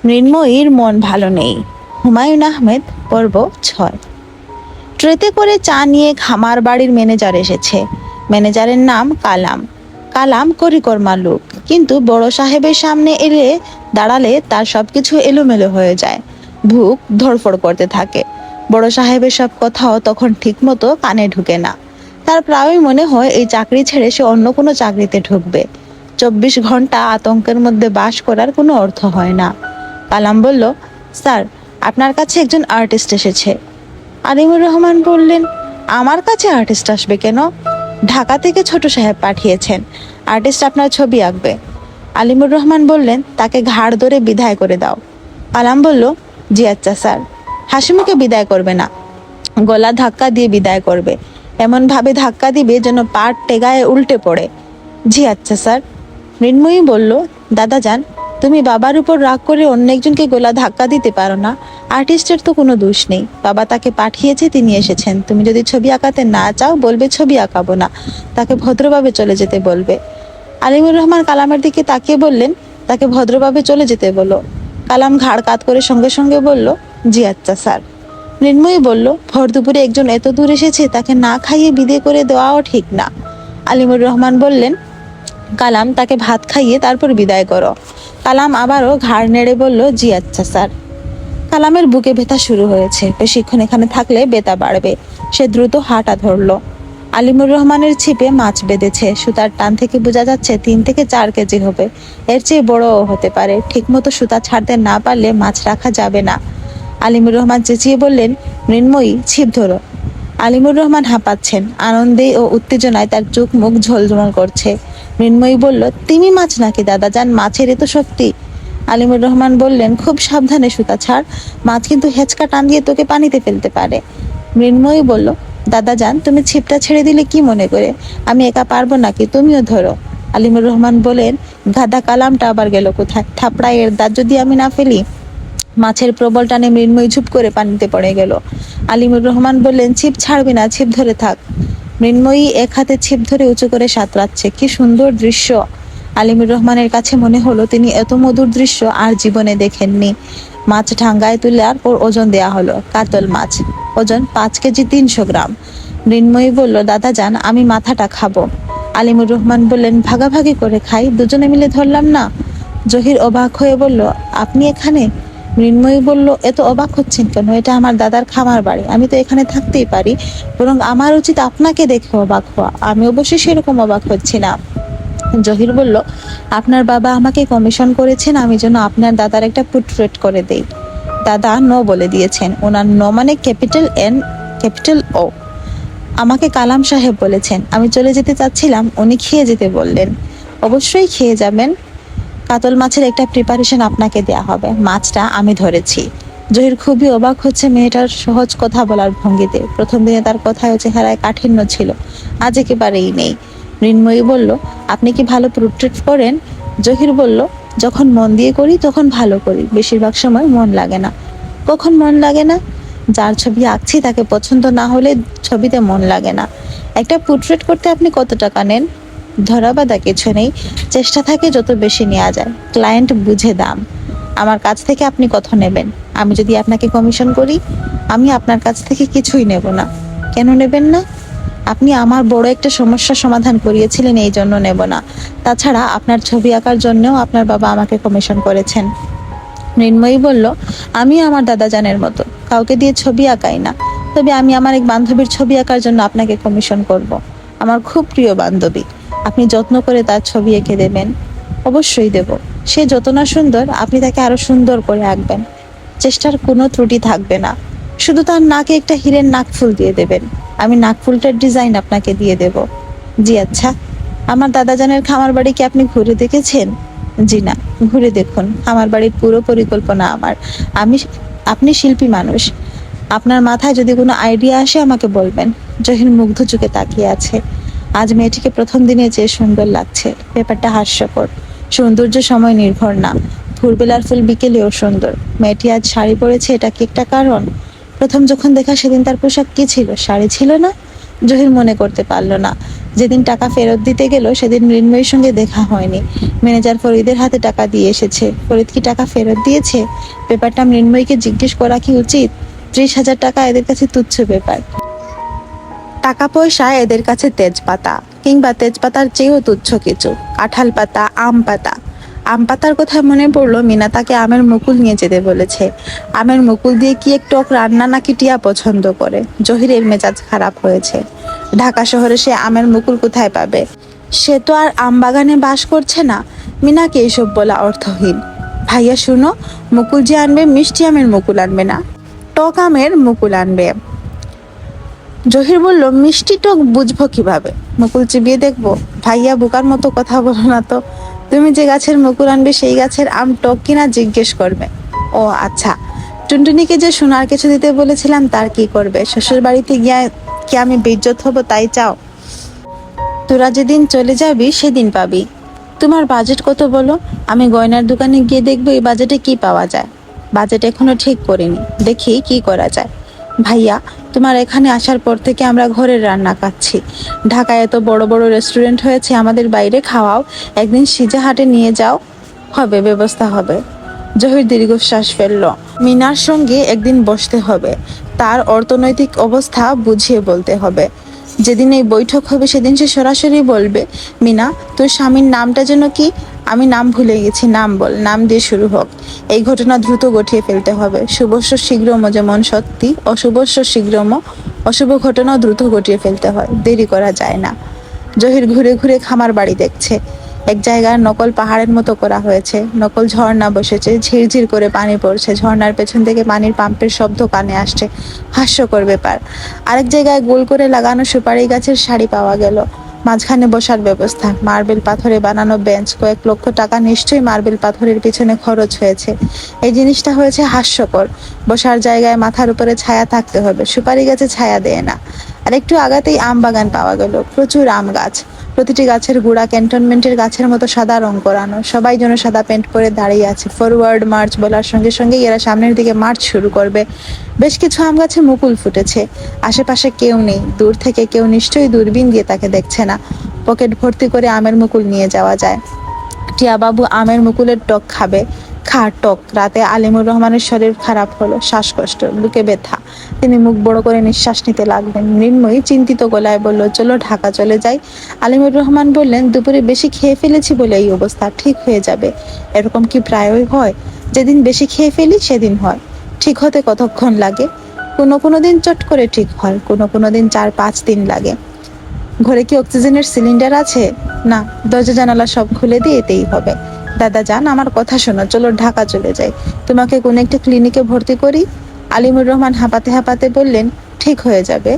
মৃন্ময়ীর মন ভালো নেই। হুমায়ুন আহমেদ, পর্ব 6। ট্রেতে করে চা নিয়ে খামার বাড়ির ম্যানেজার এসেছে। ম্যানেজারের নাম কালাম। কালাম করিকর্মা লোক, কিন্তু বড় সাহেবের সামনে দাঁড়ালে তার সবকিছু এলোমেলো হয়ে যায়। বুক ধড়ফড় করতে থাকে। বড় সাহেবের সব কথাও তখন ঠিকমতো কানে ঢুকে না। তার প্রায়ই মনে হয় এই চাকরি ছেড়ে সে অন্য কোনো চাকরিতে ঢুকবে। 24 ঘন্টা আতঙ্কের মধ্যে বাস করার কোনো অর্থ হয় না। কালাম বলল, স্যার, আপনার কাছে একজন আর্টিস্ট এসেছে। আলিমুর রহমান বললেন, আমার কাছে আর্টিস্ট আসবে কেন? ঢাকা থেকে ছোট সাহেব পাঠিয়েছেন। আর্টিস্ট আপনার ছবি আঁকবে। আলিমুর রহমান বললেন, তাকে ঘাড় ধরে বিদায় করে দাও। কালাম বলল, জি আচ্ছা স্যার। হাসিমুখে বিদায় করবে না, গলা ধাক্কা দিয়ে বিদায় করবে। এমন ভাবে ধাক্কা দিবে যেন পাট টেগায় উল্টে পড়ে। জি আচ্ছা স্যার। মৃন্ময়ী বলল, দাদা যান, তুমি বাবার উপর রাগ করে অন্য একজনকে গলা ধাক্কা দিতে পারো না। আর্টিস্টের তো কোনো দোষ নেই, বাবা তাকে পাঠিয়েছে, তিনি এসেছেন। তুমি যদি ছবি আঁকাতে না চাও, বলবে ছবি আঁকাবো না, তাকে ভদ্রভাবে চলে যেতে বলবে। আলিমুর রহমান কালামের দিকে তাকিয়ে বললেন, তাকে ভদ্রভাবে চলে যেতে বলো। কালাম ঘাড় কাত করে সঙ্গে সঙ্গে বলল, জি আচ্ছা স্যার। মৃন্ময়ী বলল, ভর দুপুরে একজন এত দূর এসেছে, তাকে না খাইয়ে বিদে করে দেওয়াও ঠিক না। আলিমুর রহমান বললেন, কালাম, তাকে ভাত খাইয়ে তারপর বিদায় করো। কালাম আবারও ঘাড় নেড়ে বলল, জি আচ্ছা স্যার। কালামের বুকে ব্যথা শুরু হয়েছে। বেশিক্ষণ এখানে থাকলে ব্যথা বাড়বে। সে দ্রুত হাঁটা ধরল। আলিমুর রহমানের ছিপে মাছ বেঁধেছে। সুতার টান থেকে বোঝা যাচ্ছে 3 থেকে 4 কেজি হবে। এর চেয়ে বড়ও হতে পারে। ঠিকমতো সুতা ছাড়তে না পারলে মাছ রাখা যাবে না। আলিমুর রহমান চেঁচিয়ে বললেন, মৃন্ময়ী, ছিপ ধরো। আলিমুর রহমান হাঁপাচ্ছেন। আনন্দে ও উত্তেজনায় তার চোখ মুখ ঝলঝল করছে। মৃন্ময়ী বলল, তুমি মাছ নাকি দাদা যান, মাছের এত শক্তি? আলিমুর রহমান বললেন, খুব সাবধানে সুতা ছাড়, মাছ কিন্তু হেঁচকা টান দিয়ে তোকে পানিতে ফেলতে পারে। মৃন্ময়ী বলল, দাদা যান, তুমি ছিপটা ছেড়ে দিলে কি মনে করে? আমি একা পারবো নাকি? তুমিও ধরো। আলিমুর রহমান বলেন, গাদা কালামটা আবার গেল কোথায়? থাপড়ায় এর দাঁত যদি আমি না ফেলি। মাছের প্রবল টানে মৃন্ময়ী ঝুপ করে পানিতে পড়ে গেল। আলিমুর রহমান বললেন, ছিপ ছাড়বি না, ছিপ ধরে থাক। মৃন্ময়ী এক হাতে ছিপ ধরে উঁচু করে সাঁতরাচ্ছে। কি সুন্দর দৃশ্য! আলিমুর রহমানের কাছে মনে হলো তিনি এত মধুর দৃশ্য আর জীবনে দেখেননি। মাছ ঠাঙ্গায় তোলার পর ওজন দেয়া হলো। কাতল মাছ, ওজন 5 কেজি 300 গ্রাম। মৃন্ময়ী বলল, দাদা যান, আমি মাথাটা খাবো। আলিমুর রহমান বললেন, ভাগাভাগি করে খাই, দুজনে মিলে ধরলাম না। জহির অবাক হয়ে বলল, আপনি এখানে? মৃন্ময়ী বলল, এত অবাক হচ্ছেন কেন? এটা আমার দাদার খামার বাড়ি, আমি তো এখানে থাকতেই পারি। বরং আমার উচিত আপনাকে দেখে অবাক হওয়া। আমি অবশ্যই সেরকম অবাক হচ্ছি না। জহির বলল, আপনার বাবা আমাকে কমিশন করেছেন আমি যেন আপনার দাদার একটা পোর্ট্রেট করে দেই। দাদা ন বলে দিয়েছেন। ওনার ন মানে ক্যাপিটাল N, ক্যাপিটাল O। আমাকে কালাম সাহেব বলেছেন। আমি চলে যেতে চাচ্ছিলাম, উনি খেয়ে যেতে বললেন। অবশ্যই খেয়ে যাবেন। কাতল মাছের একটা প্রিপারেশন আপনাকে দেয়া হবে। মাছটা আমি ধরেছি। জহির খুবই অবাক হচ্ছে মেয়েটার সহজ কথা বলার ভঙ্গিতে। প্রথম দিনে তার কথায় ও চেহারায় কাঠিন্য ছিল, আজ একেবারেই নেই। মৃন্ময়ী বলল, আপনি কি ভালো পোর্ট্রেট করেন? জহির বলল, যখন মন দিয়ে করি তখন ভালো করি, বেশিরভাগ সময় মন লাগে না। কখন মন লাগে না? যার ছবি আঁকছি তাকে পছন্দ না হলে ছবিতে মন লাগে না। একটা পোর্ট্রেট করতে আপনি কত টাকা নেন? ধরা বাঁধা কিছু নেই, চেষ্টা থাকে যত বেশি নেওয়া যায়। ক্লায়েন্ট বুঝে দাম। আমার কাছ থেকে আপনি কত নেবেন? আমি যদি আপনাকে কমিশন করি? আমি আপনার কাছ থেকে কিছুই নেব না। কেন নেবেন না? আপনি আমার বড় একটা সমস্যার সমাধান করিয়েছিলেন, এই জন্য নেব না। তাছাড়া আপনার ছবি আঁকার জন্যও আপনার বাবা আমাকে কমিশন করেছেন। মৃন্ময়ী বলল, আমি আমার দাদা জানের মতো কাউকে দিয়ে ছবি আঁকাই না। তবে আমি আমার এক বান্ধবীর ছবি আঁকার জন্য আপনাকে কমিশন করব। আমার খুব প্রিয় বান্ধবী, আপনি যত্ন করে তার ছবি এঁকে দেবেন। অবশ্যই দেব। সে যত না সুন্দর, আপনি তাকে আরো সুন্দর করে আঁকবেন। চেষ্টার কোনো ত্রুটি থাকবে না। শুধু তার নাকে একটা হীরের নাকফুল দিয়ে দেবেন। আমি নাকফুলটার ডিজাইন আপনাকে দিয়ে দেব। জি আচ্ছা। আমার দাদাজানের খামার বাড়ি কি আপনি ঘুরে দেখেছেন? জি না। ঘুরে দেখুন। খামার বাড়ির পুরো পরিকল্পনা আমার। আমি আপনি শিল্পী মানুষ, আপনার মাথায় যদি কোনো আইডিয়া আসে আমাকে বলবেন। জহির মুগ্ধ চোখে তাকিয়ে আছে। আজ মেয়েটিকে প্রথম দিনে যে সুন্দর লাগছে। ব্যাপারটা হাস্যকর। সৌন্দর্য সময় নির্ভর না। ভোরবেলার ফুল বিকেলেও সুন্দর। মেয়েটি আজ শাড়ি পরেছে, এটা কি একটা কারণ? প্রথম যখন দেখা সেদিন তার পোশাক কি ছিল? শাড়ি ছিল না? জহির মনে করতে পারল না। যেদিন টাকা ফেরত দিতে গেল সেদিন মৃন্ময়ীর সঙ্গে দেখা হয়নি। ম্যানেজার ফরিদের হাতে টাকা দিয়ে এসেছে। ফরিদ কি টাকা ফেরত দিয়েছে? ব্যাপারটা মৃন্ময়ীকে জিজ্ঞেস করা কি উচিত? 30,000 টাকা এদের কাছে তুচ্ছ ব্যাপার। টাকা পয়সা এদের কাছে তেজপাতা, কিংবা তেজপাতার চেয়েও তুচ্ছ কিছু। কাঁঠাল পাতা, আম পাতা। আম পাতার কথা মনে পড়লো, মিনা তাকে আমের মুকুল নিয়ে যেতে বলেছে। আমের মুকুল দিয়ে কি এক টক রান্না নাকি টিয়া পছন্দ করে। জহিরের মেজাজ খারাপ হয়েছে। ঢাকা শহরে সে আমের মুকুল কোথায় পাবে? সে তো আর আম বাগানে বাস করছে না। মিনাকে এইসব বলা অর্থহীন। ভাইয়া শুনো, মুকুল যে আনবে মিষ্টি আমের মুকুল আনবে না, টক আমের মুকুল আনবে। জহির বলল, মিষ্টি টক বুঝবো কিভাবে? মুকুল চিবিয়ে দেখবো? ভাইয়া বোকার মতো কথা বলো না তো। তুমি যে গাছের মুকুল আনবে সেই গাছের আম টক কিনা জিজ্ঞেস করবে। ও আচ্ছা, টুনটুনিকে যে সোনার কিছু দিতে বলেছিলাম তার কি করবে? শ্বশুর বাড়িতে গিয়ে কি আমি বেইজ্জত হব তাই চাও? তোরা যেদিন চলে যাবি সেদিন পাবি। তোমার বাজেট কত বলো? আমি গয়নার দোকানে গিয়ে দেখবো এই বাজেটে কি পাওয়া যায়। বাজেট এখনো ঠিক করিনি, দেখি কি করা যায়। ভাইয়া, তোমার এখানে আসার পর থেকে আমরা ঘরের রান্না খাচ্ছি। ঢাকায় এত বড় বড় রেস্টুরেন্ট হয়েছে, আমাদের বাইরে খাওয়াও। একদিন সিজাহাটে নিয়ে যাও। হবে, ব্যবস্থা হবে। জহির দীর্ঘশ্বাস ফেলল। মিনার সঙ্গে একদিন বসতে হবে, তার অর্থনৈতিক অবস্থা বুঝিয়ে বলতে হবে। যেদিন এই বৈঠক হবে সেদিন সে সরাসরি বলবে, মিনা তোর স্বামীর নামটা যেন কি? আমি নাম ভুলে গেছি, নাম বল, নাম দিয়ে শুরু হোক। এই ঘটনা দ্রুত ঘটিয়ে ফেলতে হবে। শুভস্য শীঘ্রম যেমন সত্যি, অশুভস্য শীঘ্রম, অশুভ ঘটনাও দ্রুত ঘটিয়ে ফেলতে হয়, দেরি করা যায় না। জহির ঘুরে ঘুরে খামার বাড়ি দেখছে। এক জায়গায় নকল পাহাড়ের মতো করা হয়েছে, নকল ঝর্ণা বসেছে, ঝিরঝির করে পানি পড়ছে। ঝর্ণার পেছন থেকে পানির পাম্পের শব্দ কানে আসছে। হাস্যকর ব্যাপার। আরেক জায়গায় গোল করে লাগানো সুপারি গাছের সারি পাওয়া গেল। মাঝখানে বসার ব্যবস্থা, মার্বেল পাথরে বানানো বেঞ্চ। কয়েক লক্ষ টাকা নিশ্চয়ই মার্বেল পাথরের পিছনে খরচ হয়েছে। এই জিনিসটা হয়েছে হাস্যকর। বসার জায়গায় মাথার উপরে ছায়া থাকতে হবে, সুপারি গাছে ছায়া দেয় না। আর একটু আগাতেই আম বাগান পাওয়া গেল, প্রচুর আম গাছ। প্রতিটি গাছের গোড়া ক্যান্টনমেন্টের গাছের মতো সাদা রং করানো। সবাই যেন সাদা প্যান্ট পরে দাঁড়িয়ে আছে। ফরওয়ার্ড মার্চ বলার সঙ্গে সঙ্গে এরা সামনের দিকে মার্চ শুরু করবে। বেশ কিছু আম গাছে মুকুল ফুটেছে। আশেপাশে কেউ নেই। দূর থেকে কেউ নিশ্চয়ই দূরবীন দিয়ে তাকে দেখছে না। পকেট ভর্তি করে আমের মুকুল নিয়ে যাওয়া যায়। টিয়া বাবু আমের মুকুলের টক খাবে। খা টক। রাতে আলিমুর রহমানের শরীর খারাপ হলো, শ্বাসকষ্ট, বুকে ব্যথা। তিনি মুখ বড় করে নিঃশ্বাস নিতে লাগলেন। মৃন্ময়ী চিন্তিত গলায় বলল, চলো ঢাকা চলে যাই। আলিমুর রহমান বললেন, দুপুরে বেশি খেয়ে ফেলেছি বলে এই অবস্থা, ঠিক হয়ে যাবে। এরকম কি প্রায়ই হয়? যেদিন বেশি খেয়ে ফেলি সেদিন হয়। ঠিক হতে কতক্ষণ লাগে? কোনো কোনো দিন চট করে ঠিক হয়, কোনো কোনো দিন 4-5 দিন লাগে। ঘরে কি অক্সিজেনের সিলিন্ডার আছে? না। দরজা জানালা সব খুলে দিয়ে এতেই হবে। দাদা যান, আমার কথা শোনো, চলো ঢাকা চলে যাই। তোমাকে কোন একটা ক্লিনিকে ভর্তি করি। আলিমুর রহমান হাঁপাতে হাঁপাতে বললেন, ঠিক হয়ে যাবে।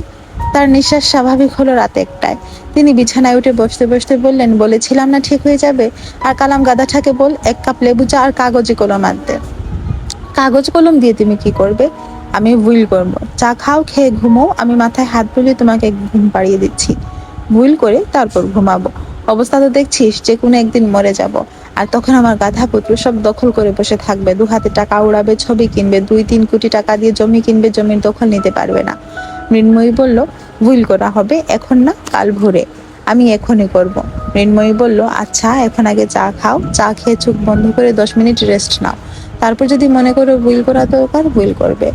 তার নিঃশ্বাস স্বাভাবিক হলো রাত 1টায়। তিনি বিছানায় উঠে বসতে বসতে বললেন, বলেছিলাম না ঠিক হয়ে যাবে। আর কালাম গাদাটাকে বল 1 কাপ লেবু চা আর কাগজে কলম আনতে। কাগজ কলম দিয়ে তুমি কি করবে? আমি উইল করবো। চা খাও, খেয়ে ঘুমো, আমি মাথায় হাত বুলিয়ে তোমাকে ঘুম পাড়িয়ে দিচ্ছি। ভুল করে তারপর ঘুমাবো। অবস্থা তো দেখছিস, যে কোনো একদিন মরে যাব। আর তখন আমার গাধা পুত্র সব দখল করে বসে থাকবে। 2 হাতে টাকা উড়াবে, ছবি কিনবে, 2-3 কোটি টাকা দিয়ে জমি কিনবে, জমির দখল নিতে পারবে না। মৃন্ময়ী বলল, ভুল করা হবে, এখন না, কাল ভোরে। আমি এখনই করব। মৃন্ময়ী বলল, আচ্ছা এখন আগে চা খাও। চা খেয়ে চোখ বন্ধ করে 10 মিনিট রেস্ট নাও। তারপর যদি মনে করো ভুল করা দরকার, ভুল করবে।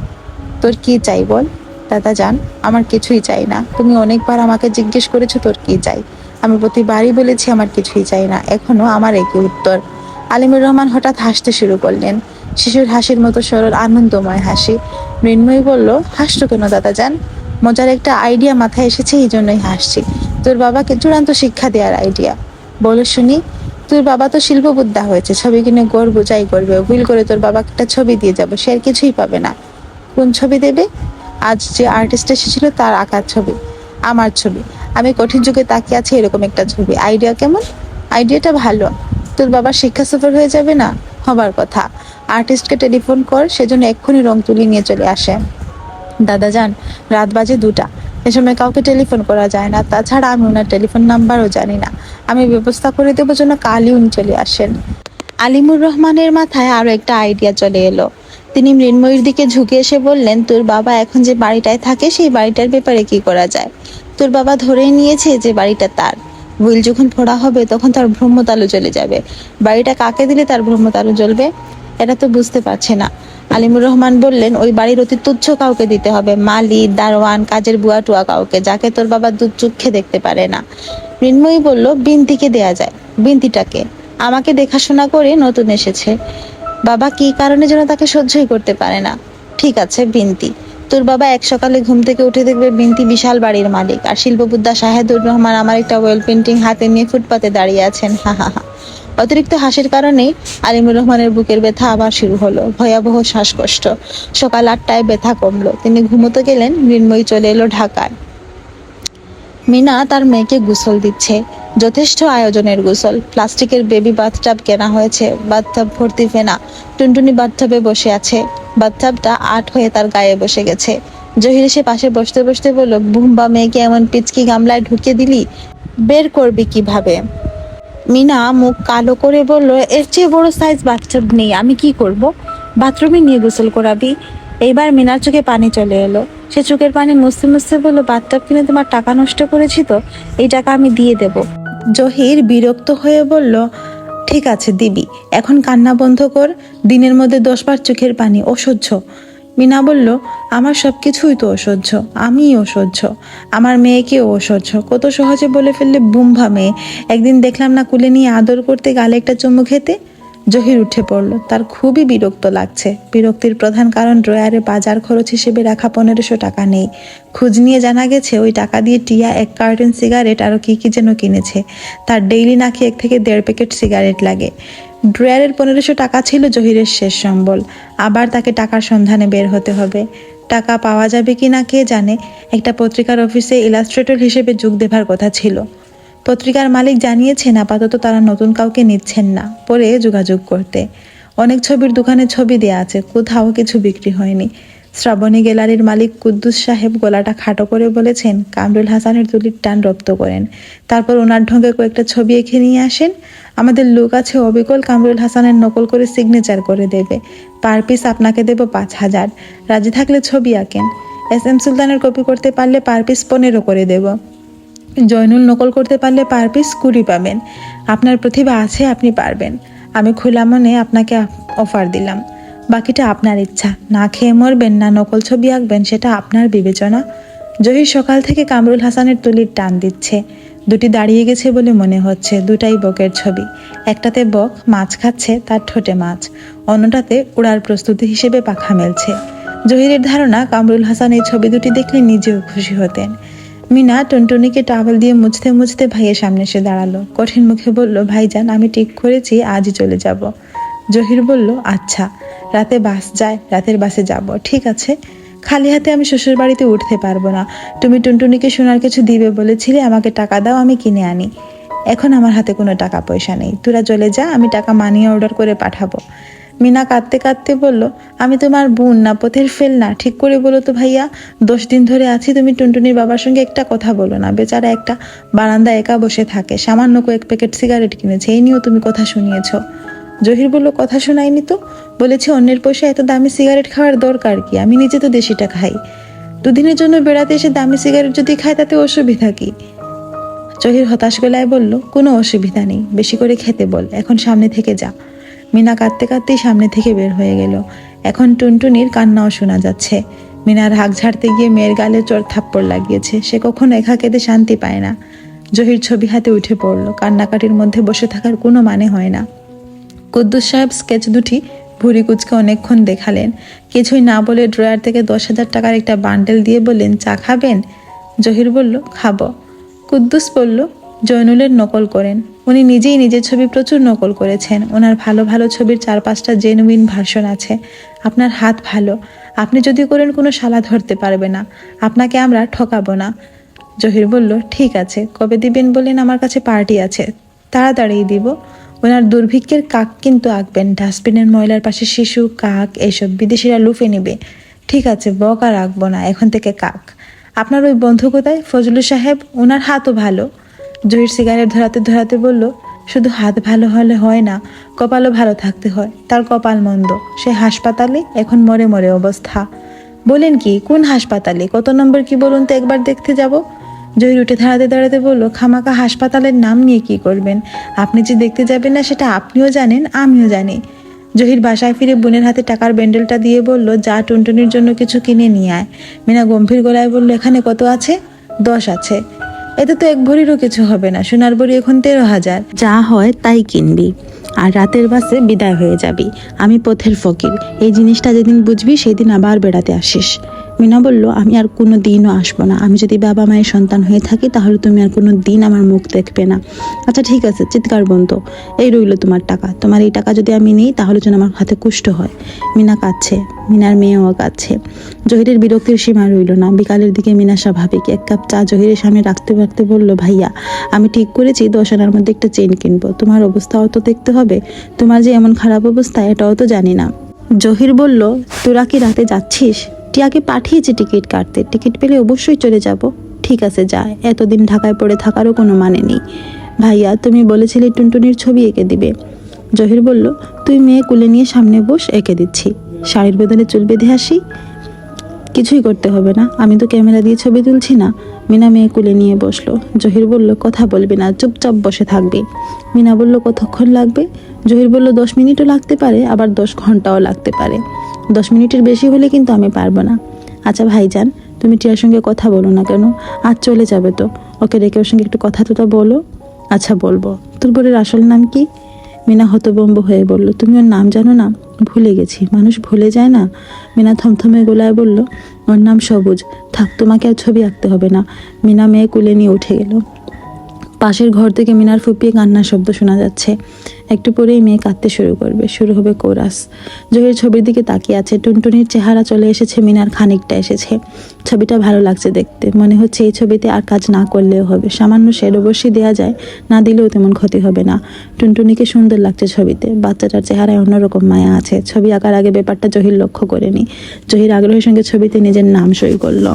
তোর কি চাই বল? দাদা যান, আমার কিছুই চাই না। তুমি অনেকবার আমাকে জিজ্ঞেস করেছো তোর কি চাই। আমি প্রতিবারই বলেছি আমার কিছুই চাই না। এখনো আমার একই উত্তর। আলিমুর রহমান হঠাৎ হাসতে শুরু করলেন। শিশুর হাসির মতো সরল আনন্দময় হাসি। মৃন্ময়ী বলল, হাসছো কেন দাদা যান? মজার একটা আইডিয়া মাথায় এসেছে, এই জন্যই হাসছি। তোর বাবাকে চূড়ান্ত শিক্ষা দেওয়ার আইডিয়া। বলো শুনি। তোর বাবা তো শিল্পবুদ্ধা হয়েছে, ছবি কিনে গড় বোঝাই করবে। ভুল করে তোর বাবাকে একটা ছবি দিয়ে যাবো, সে আর কিছুই পাবে না। কোন ছবি দেবে? আজ যে আর্টিস্ট এসেছিল তার আঁকার ছবি, আমার ছবি। আমি কঠিন যুগে তাকিয়ে আছি, এরকম একটা ছবি। আইডিয়া কেমন? আইডিয়াটা ভালো। তোর বাবার শিক্ষা সফর হয়ে যাবে না? হবার কথা। আর্টিস্টকে টেলিফোন কর, সেজন্য এক্ষুনি রং তুলি নিয়ে চলে আসে। দাদা যান, রাত বাজে 2টা। এ সময় কাউকে টেলিফোন করা যায় না। তাছাড়া আমি ওনার টেলিফোন নাম্বারও জানি না। আমি ব্যবস্থা করে দেবো যেন কালই উনি চলে আসেন। আলিমুর রহমানের মাথায় আরো একটা আইডিয়া চলে এলো। তিনি মৃন্ময়ীর দিকে ঝুঁকে এসে বললেন, তোর বাবা এখন যে বাড়িটায় থাকে সেই বাড়িটার ব্যাপারে কি করা যায়? তোর বাবা ধরেই নিয়েছে যে বাড়িটা তার। হুইল যখন ফোড়া হবে তখন তার ব্রহ্মতালু চলে যাবে। বাড়িটা কাকে দিলে তার ব্রহ্মতালু জ্বলবে? এটা তো বুঝতে পারছে না। আলিমুর রহমান বললেন, ওই বাড়ির অতি তুচ্ছ কাউকে দিতে হবে, মালি, দারোয়ান, কাজের বুয়া টুয়া কাউকে, যাকে তোর বাবা দু চোখে দেখতে পারে না। মৃন্ময়ী বলল, বিন্তিকে দেয়া যায়। বিন্তিটাকে? আমাকে দেখাশোনা করে নতুন এসেছে, বাবা কি কারণে যেন তাকে সহ্যই করতে পারে না। ঠিক আছে, বিন্তি। তোর বাবা এক সকালে ঘুম থেকে উঠে দেখবে বিন্তি বিশাল বাড়ির মালিক, আর শিল্পপুদ্ধা শাহেদুর রহমান আমার একটা ওয়েল পেন্টিং হাতে নিয়ে ফুটপাতে দাঁড়িয়ে আছেন। হা হা হা। অতিরিক্ত হাসির কারণেই আলিমুর রহমানের বুকের ব্যথা আবার শুরু হলো, ভয়াবহ শ্বাসকষ্ট। সকাল 8টায় ব্যথা কমলো, তিনি ঘুমোতে গেলেন। মৃন্ময়ী চলে এলো ঢাকায়। মিনা তার মেয়েকে গোসল দিচ্ছে। যথেষ্ট আয়োজনের গোসল। প্লাস্টিকের বেবি বাথটাব কেনা হয়েছে, বাথটাব ভর্তি ফেনা। টুনটুনি বাথটাবে বসে আছে, বাথটাবটা আট হয়ে তার গায়ে বসে গেছে। জহির এসে পাশে বসতে বসতে বলল, বুম্বা, মেয়েকে এমন পিচকি গামলায় ঢুকিয়ে দিলি, বের করবি কিভাবে? মিনা মুখ কালো করে বলল, এর চেয়ে বড় সাইজ বাথটাব নেই, আমি কি করব? বাথরুমে নিয়ে গোসল করাবি? এইবার মিনার চোখে পানি চলে এলো। সে চোখের পানি মুছতে মুছতে বলল, বাথটাব কিনে তোমার টাকা নষ্ট করেছি তো, এই টাকা আমি দিয়ে দেব। জহির বিরক্ত হয়ে বলল, ঠিক আছে দিবি, এখন কান্না বন্ধ কর। দিনের মধ্যে 10 বার চোখের পানি, অসহ্য। মিনা বলল, আমার সবকিছুই তো অসহ্য, আমিই অসহ্য, আমার মেয়েকেও অসহ্য। কত সহজে বলে ফেললে বুম্ভা মেয়ে। একদিন দেখলাম না কুলে নিয়ে আদর করতে, গালে একটা চুমু খেতে। জহির উঠে পড়ল, তার খুবই বিরক্ত লাগছে। বিরক্তির প্রধান কারণ, ড্রয়ারে বাজার খরচ হিসেবে রাখা 1500 টাকা নেই। খোঁজ নিয়ে জানা গেছে ওই টাকা দিয়ে টিয়া 1 কার্টন সিগারেট আরও কি কি যেন কিনেছে। তার ডেইলি নাকি 1 থেকে 1.5 প্যাকেট সিগারেট লাগে। ড্রয়ারের 1500 টাকা ছিল জহিরের শেষ সম্বল। আবার তাকে টাকার সন্ধানে বের হতে হবে। টাকা পাওয়া যাবে কিনা কে জানে। একটা পত্রিকার অফিসে ইলাস্ট্রেটর হিসেবে যোগ দেবার কথা ছিল। পত্রিকার মালিক জানিয়েছেন আপাতত তারা নতুন কাউকে নিচ্ছেন না, পরে যোগাযোগ করতে। অনেক ছবির দোকানে ছবি দেয়া আছে, কোথাও কিছু বিক্রি হয়নি। শ্রাবণী গ্যালারির মালিক কুদ্দুস সাহেব গলাটা খাটো করে বলেছেন, কামরুল হাসানের তুলির টান রপ্ত করেন, তারপর ওনার ঢঙ্গে কয়েকটা ছবি এঁকে নিয়ে আসেন। আমাদের লোক আছে অবিকল, কামরুল হাসানের নকল করে সিগনেচার করে দেবে। পার পিস আপনাকে দেব 5000। রাজি থাকলে ছবি আঁকেন। SM সুলতানের কপি করতে পারলে পার পিস 15 করে দেব। জয়নুল নকল করতে পারলে পার পিস 20 পাবেন। আপনার প্রতিভা আছে, আপনি পারবেন। আমি খোলা মনে আপনাকে অফার দিলাম। বাকিটা আপনার ইচ্ছা, না খেয়ে মরবেন না নকল ছবি আঁকবেন সেটা আপনার বিবেচনা। জহির সকাল থেকে কামরুল হাসানের তুলির টান দিচ্ছে। দুটি দাঁড়িয়ে গেছে বলে মনে হচ্ছে, দুটাই বকের ছবি। একটাতে বক মাছ খাচ্ছে, তার ঠোঁটে মাছ। অন্যটাতে উড়ার প্রস্তুতি হিসেবে পাখা মেলছে। জহিরের ধারণা কামরুল হাসান এই ছবি দুটি দেখলে নিজেও খুশি হতেন। মিনা টুনটুনিকে টাওয়েল দিয়ে মুছতে মুছতে ভাইয়ের সামনে এসে দাঁড়ালো। কঠিন মুখে বলল, ভাইজান, আমি ঠিক করেছি আজই চলে যাব। জহির বলল, আচ্ছা, রাতে বাস যায়, রাতের বাসে যাব। ঠিক আছে। খালি হাতে আমি শ্বশুর বাড়িতে উঠতে পারবো না। তুমি টুনটুনিকে সোনার কিছু দিবে বলেছিলে, আমাকে টাকা দাও, আমি কিনে আনি। এখন আমার হাতে কোনো টাকা পয়সা নেই, তোরা চলে যা, আমি টাকা মানি অর্ডার করে পাঠাবো। মিনা কাঁদতে কাঁদতে বলল, আমি তোমার বোন না পথের ফেল না, ঠিক করে বলো তো ভাইয়া। 10 দিন ধরে আছি, তুমি টুনটুনির বাবার সঙ্গে একটা কথা বলো না। বেচারা একটা বারান্দা একা বসে থাকে, সামান্য কয়েক প্যাকেট সিগারেট কিনেছে, এই নিয়েও তুমি কথা শুনিয়েছ। জহির বলল, কথা শোনায়নি তো। বলেছি অন্যের পয়সা এত দামি সিগারেট খাওয়ার দরকার কি, আমি নিজে তো দেশিটা খাই। দুদিনের জন্য বেড়াতে এসে দামি সিগারেট যদি খাই তাতে অসুবিধা কি? জহির হতাশ গলায় বলল, কোনো অসুবিধা নেই, বেশি করে খেতে বল, এখন সামনে থেকে যা। মিনা কাঁদতে কাঁদতেই সামনে থেকে বের হয়ে গেল। এখন টুনটুনির কান্নাও শোনা যাচ্ছে। মিনার হাঁক ঝাড়তে গিয়ে মেয়ের গালে চড় থাপ্পড় লাগিয়েছে। সে কখনো একা কেঁদে শান্তি পায় না। জহির ছবি হাতে উঠে পড়ল। কান্নাকাটির মধ্যে বসে থাকার কোনো মানে হয় না। কুদ্দুস সাহেব স্কেচ দুটি ভুঁড়ি কুচকে অনেকক্ষণ দেখালেন। কিছুই না বলে ড্রয়ার থেকে 10,000 টাকার একটা বান্ডেল দিয়ে বললেন, চা খাবেন? জহির বলল, খাবো। কুদ্দুস বলল, জয়নুলের নকল করেন। উনি নিজেই নিজের ছবি প্রচুর নকল করেছেন। ওনার ভালো ভালো ছবির 4-5টা জেনুইন ভার্সন আছে। আপনার হাত ভালো, আপনি যদি করেন কোনো শালা ধরতে পারবে না। আপনাকে আমরা ঠকাবো না। জহির বলল, ঠিক আছে, কবে দিবেন বলেন? আমার কাছে পার্টি আছে, তাড়াতাড়ি দিব। ওনার দুর্ভিক্ষের কাক কিন্তু আঁকবেন, ডাস্টবিনের ময়লার পাশে শিশু, কাক, এইসব বিদেশিরা লুফে নিবে। ঠিক আছে, বক আর আঁকবো না, এখন থেকে কাক। আপনার ওই বন্ধু কোথায়, ফজলু সাহেব? ওনার হাতও ভালো। জহির সিগারেট ধরাতে ধরাতে বলল, শুধু হাত ভালো হলে হয় না, কপালও ভালো থাকতে হয়। তার কপাল মন্দ, সে হাসপাতালে, এখন মরে মরে অবস্থা। বলেন কি? কোন হাসপাতালে? কত নম্বর কি বলুন তো, একবার দেখতে যাব। জহির উঠে দাঁড়াতে দাঁড়াতে বলল, খামাকা হাসপাতালের নাম নিয়ে কি করবেন? আপনি যে দেখতে যাবেন না সেটা আপনিও জানেন, আমিও জানি। জহির বাসায় ফিরে বোনের হাতে টাকার ব্যান্ডেলটা দিয়ে বলল, যা টুনটুনির জন্য কিছু কিনে নিয়ে আয়। মিনা গম্ভীর গলায় বলল, এখানে কত আছে? 10 আছে। এতে তো 1 ভরিরও কিছু হবে না, সোনার ভরি এখন 13,000। যা হয় তাই কিনবি, আর রাতের বাসে বিদায় হয়ে যাবি। আমি পথের ফকির, এই জিনিসটা যেদিন বুঝবি সেই দিন আবার বেড়াতে আসিস। মিনা বলল, আমি আর কোনো দিনও আসবো না। আমি যদি বাবা মায়ের সন্তান হয়ে থাকি তাহলে তুমি আর কোনো দিন আমার মুখ দেখবে না। আচ্ছা ঠিক আছে, চিৎকার বন্ধ। এই রইল তোমার টাকা। তোমার এই টাকা যদি আমি নিই তাহলে যেন আমার হাতে কুষ্ঠ হয়। মিনা কাঁদছে, মিনার মেয়েও কাঁদছে। জহিরের বিরক্তির সীমা রইল না। বিকালের দিকে মিনা স্বাভাবিক 1 কাপ চা জহিরের সামনে রাখতে রাখতে বলল, ভাইয়া আমি ঠিক করেছি 10 আনার মধ্যে একটা চেন কিনবো। তোমার অবস্থাও তো দেখতে হবে, তোমার যে এমন খারাপ অবস্থা এটাও তো জানি না। জহির বলল, তোরা কি রাতে যাচ্ছিস? টিয়াকে পাঠিয়েছে টিকিট কাটতে, টিকিট পেলে অবশ্যই চলে যাব। ঠিক আছে যা, এতদিন ঢাকায় পড়ে থাকারও কোনো মানে নেই। ভাইয়া তুমি বলেছিলে টুনটুনির ছবি এঁকে দিবে। জহির বলল, তুই মেয়ে কুলে নিয়ে সামনে বস, এঁকে দিচ্ছি। শাড়ির বদলে চুল বেঁধে আসি? কিছুই করতে হবে না, আমি তো ক্যামেরা দিয়ে ছবি তুলছি না। মিনা মেয়ে কুলে নিয়ে বসলো। জহির বলল, কথা বলবি না, চুপচাপ বসে থাকবি। মিনা বলল, কতক্ষণ লাগবে? জহির বলল, 10 মিনিটও লাগতে পারে, আবার 10 ঘন্টাও লাগতে পারে। 10 মিনিটের বেশি হলে কিন্তু আমি পারবো না। আচ্ছা ভাইজান, তুমি টিয়ার সঙ্গে কথা বলো না কেন? আজ চলে যাবে তো, ওকে রেখে ওর সঙ্গে একটু কথা তো বলো। আচ্ছা বলবো। তোর বোনের আসল নাম কি? মিনা হতভম্ব হয়ে বলল, তুমি ওর নাম জানো না? ভুলে গেছি, মানুষ ভুলে যায় না। মিনা থমথমে গলায় বলল, ওর নাম সবুজ। থাক, তোমাকে আর ছবি আঁকতে হবে না। মিনা মেয়ে কুলে নিয়ে উঠে গেল। পাশের ঘর থেকে মিনার ফুপিয়ে কান্নার শব্দ শোনা যাচ্ছে। একটু পরেই মেয়ে কাঁদতে শুরু করবে, শুরু হবে কোরাস। জহির ছবির দিকে তাকিয়ে আছে। টুনটুনির চেহারা চলে এসেছে, মিনার খানিকটা এসেছে। ছবিটা ভালো লাগছে দেখতে, মনে হচ্ছে এই ছবিতে আর কাজ না করলেও হবে। সামান্য শেড অবশ্যই দেওয়া যায়, না দিলেও তেমন ক্ষতি হবে না। টুনটুনিকে সুন্দর লাগছে ছবিতে, বাচ্চাটার চেহারায় অন্যরকম মায়া আছে। ছবি আঁকার আগে ব্যাপারটা জহির লক্ষ্য করেনি। জহির আগ্রহের সঙ্গে ছবিতে নিজের নাম সই করলো।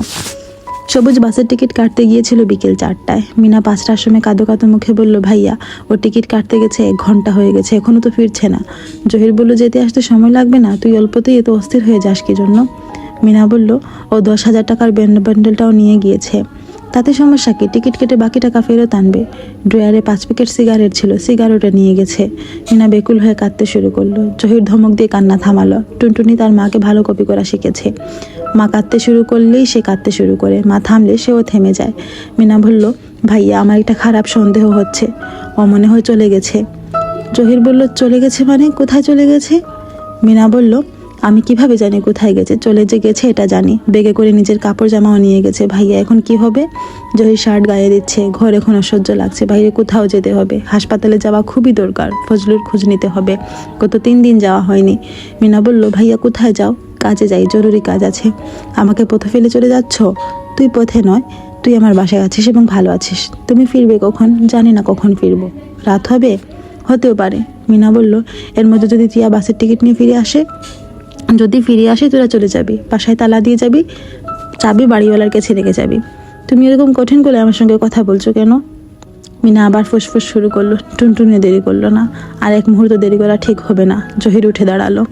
সবুজ বাসের টিকিট কাটতে গিয়েছিল বিকেল 4টায়। মিনা 5টার সময় কাঁদো কাঁদো মুখে বলল, ভাইয়া ওর টিকিট কাটতে গেছে 1 ঘন্টা হয়ে গেছে, এখনো তো ফিরছে না। জহির বলল, যেতে আসতে সময় লাগবে না, তুই অল্পতেই এত অস্থির হয়ে যাস কি জন্য? মিনা বলল, ও 10,000 টাকার বান্ডেলটাও নিয়ে গিয়েছে। তাতে সমস্যা কি? টিকিট কেটে বাকি টাকা ফেরত আনবে। ড্রয়ারে 5 প্যাকেট সিগারেট ছিল, সিগারেটটা নিয়ে গেছে। মিনা বেকুল হয়ে কাঁদতে শুরু করলো। জহির ধমক দিয়ে কান্না থামালো। টুনটুনি তার মাকে ভালো কপি করা শিখেছে। মা কাঁদতে শুরু করলেই সে কাঁদতে শুরু করে, মা থামলে সেও থেমে যায়। মিনা বলল, ভাইয়া আমার একটা খারাপ সন্দেহ হচ্ছে, ও মনে হয় চলে গেছে। জহির বলল, চলে গেছে মানে? কোথায় চলে গেছে? মিনা বলল, আমি কিভাবে জানি কোথায় গেছে? চলে যে গেছে এটা জানি, বেগে করে নিজের কাপড় জামাও নিয়ে গেছে। ভাইয়া এখন কি হবে? জহির শার্ট গায়ে দিচ্ছে। ঘর এখন অসহ্য লাগছে, বাইরে কোথাও যেতে হবে। হাসপাতালে যাওয়া খুবই দরকার, ফজলুর খোঁজ নিতে হবে, গত 3 দিন যাওয়া হয়নি। মিনা বলল, ভাইয়া কোথায় যাও? কাজে যাই, জরুরি কাজ আছে। আমাকে পথে ফেলে চলে যাচ্ছ? তুই পথে নয়, তুই আমার বাসায় আছিস এবং ভালো আছিস। তুমি ফিরবে কখন? জানি না কখন ফিরবো। রাত হবে? হতেও পারে। মিনা বলল, এর মধ্যে যদি টিয়া বাসের টিকিট নিয়ে ফিরে আসে? যদি ফিরে আসে তোরা চলে যাবি, বাসায় তালা দিয়ে যাবি, চাবি বাড়িওয়ালার কাছে রেখে যাবি। তুমি এরকম কঠিন করে আমার সঙ্গে কথা বলছো কেন? মিনা আবার ফুসফুস শুরু করলো। টুনটুনি দেরি করলো না, আর 1 মুহূর্ত দেরি করা ঠিক হবে না। জহির উঠে দাঁড়ালো।